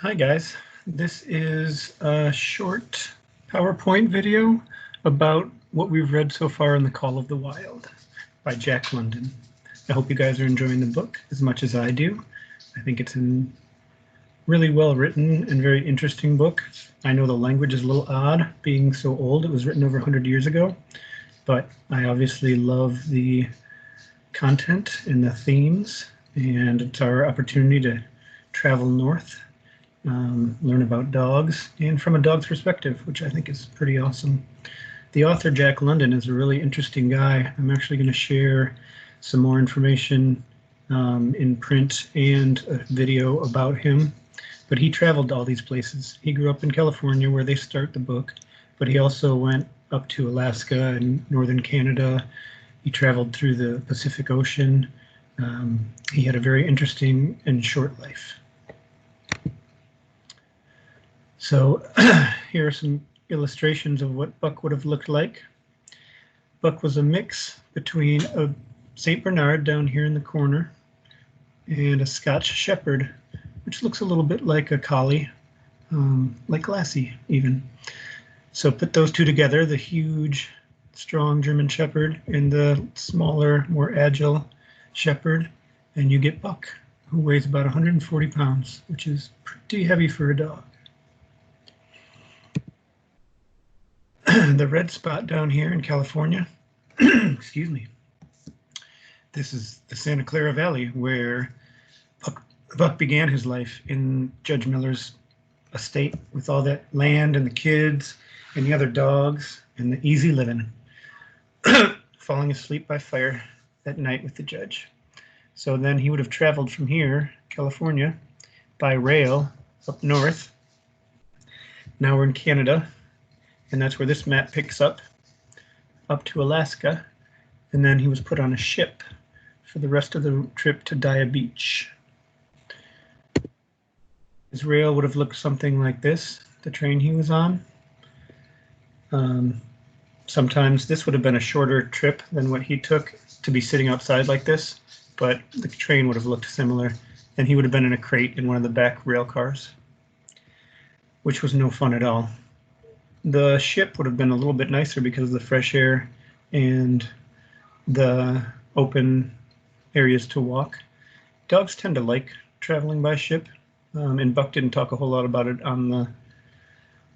Hi guys, this is a short PowerPoint video about what we've read so far in The Call of the Wild by Jack London. I hope you guys are enjoying the book as much as I do. I think it's a really well written and very interesting book. I know the language is a little odd being so old. It was written over 100 years ago, but I obviously love the content and the themes, and it's our opportunity to travel north, learn about dogs, and from a dog's perspective, which I think is pretty awesome. The author, Jack London, is a really interesting guy. I'm actually going to share some more information in print and a video about him. But he traveled to all these places. He grew up in California, where they start the book, but he also went up to Alaska and northern Canada. He traveled through the Pacific Ocean. He had a very interesting and short life. So here are some illustrations of what Buck would have looked like. Buck was a mix between a St. Bernard down here in the corner and a Scotch Shepherd, which looks a little bit like a collie, like Lassie even. So put those two together, the huge, strong German Shepherd and the smaller, more agile Shepherd, and you get Buck, who weighs about 140 pounds, which is pretty heavy for a dog. The red spot down here in California, excuse me, this is the Santa Clara Valley, where Buck began his life in Judge Miller's estate with all that land and the kids and the other dogs and the easy living, falling asleep by fire at night with the judge. So then he would have traveled from here, California, by rail up north. Now we're in Canada, and that's where this map picks up to Alaska, and then he was put on a ship for the rest of the trip to Daya Beach. His rail would have looked something like this, the train he was on. Sometimes this would have been a shorter trip than what he took to be sitting outside like this, but the train would have looked similar, and he would have been in a crate in one of the back rail cars, which was no fun at all. The ship would have been a little bit nicer because of the fresh air and the open areas to walk. Dogs tend to like traveling by ship, and Buck didn't talk a whole lot about it on the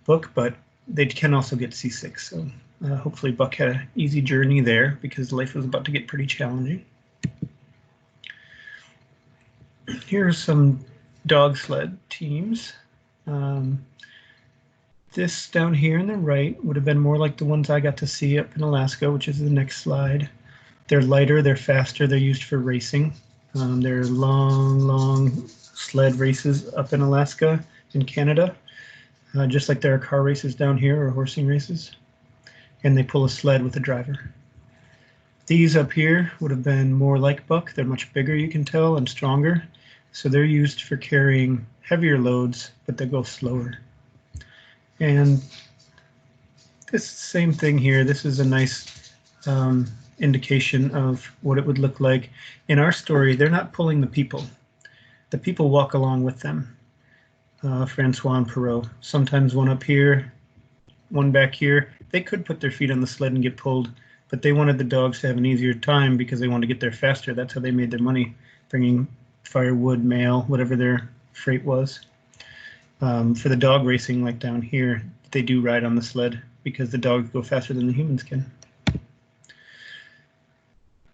book, but they can also get seasick. So hopefully Buck had an easy journey there because life was about to get pretty challenging. Here are some dog sled teams. This down here on the right would have been more like the ones I got to see up in Alaska, which is the next slide. They're lighter, they're faster, they're used for racing. They're long sled races up in Alaska and Canada, just like there are car races down here or horsing races. And they pull a sled with a driver. These up here would have been more like Buck. They're much bigger, you can tell, and stronger. So they're used for carrying heavier loads, but they go slower. And this same thing here, this is a nice indication of what it would look like. In our story, they're not pulling the people. The people walk along with them, Francois and Perrault. Sometimes one up here, one back here. They could put their feet on the sled and get pulled, but they wanted the dogs to have an easier time because they wanted to get there faster. That's how they made their money, bringing firewood, mail, whatever their freight was. For the dog racing, like down here, they do ride on the sled because the dogs go faster than the humans can.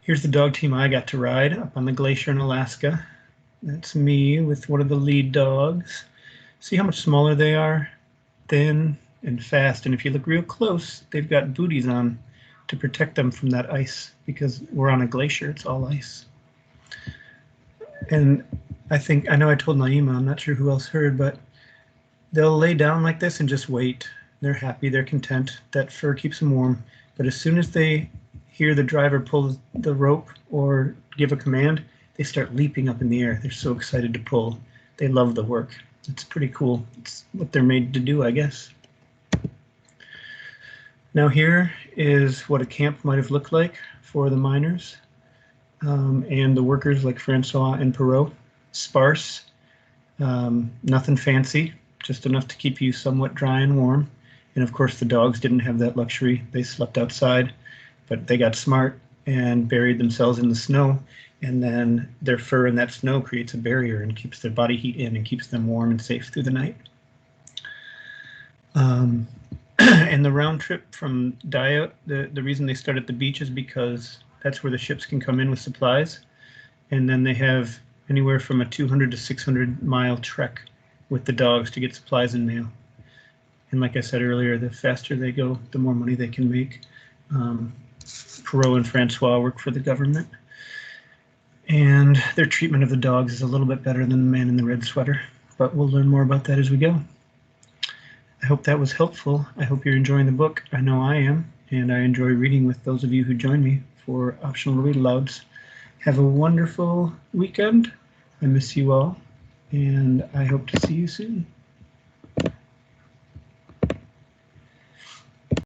Here's the dog team I got to ride up on the glacier in Alaska. That's me with one of the lead dogs. See how much smaller they are? Thin and fast. And if you look real close, they've got booties on to protect them from that ice because we're on a glacier, it's all ice. And I know I told Naima, I'm not sure who else heard, but they'll lay down like this and just wait. They're happy, they're content. That fur keeps them warm. But as soon as they hear the driver pull the rope or give a command, they start leaping up in the air. They're so excited to pull. They love the work. It's pretty cool. It's what they're made to do, I guess. Now here is what a camp might have looked like for the miners and the workers like Francois and Perrault. Sparse, Nothing fancy, just enough to keep you somewhat dry and warm. And of course, the dogs didn't have that luxury. They slept outside, but they got smart and buried themselves in the snow. And then their fur in that snow creates a barrier and keeps their body heat in and keeps them warm and safe through the night. And the round trip from Daya, the reason they start at the beach is because that's where the ships can come in with supplies. And then they have anywhere from a 200 to 600 mile trek with the dogs to get supplies and mail. And like I said earlier, the faster they go, the more money they can make. Perrault and Francois work for the government. And their treatment of the dogs is a little bit better than the man in the red sweater, but we'll learn more about that as we go. I hope that was helpful. I hope you're enjoying the book. I know I am, and I enjoy reading with those of you who join me for Optional Read Alouds. Have a wonderful weekend. I miss you all, and I hope to see you soon.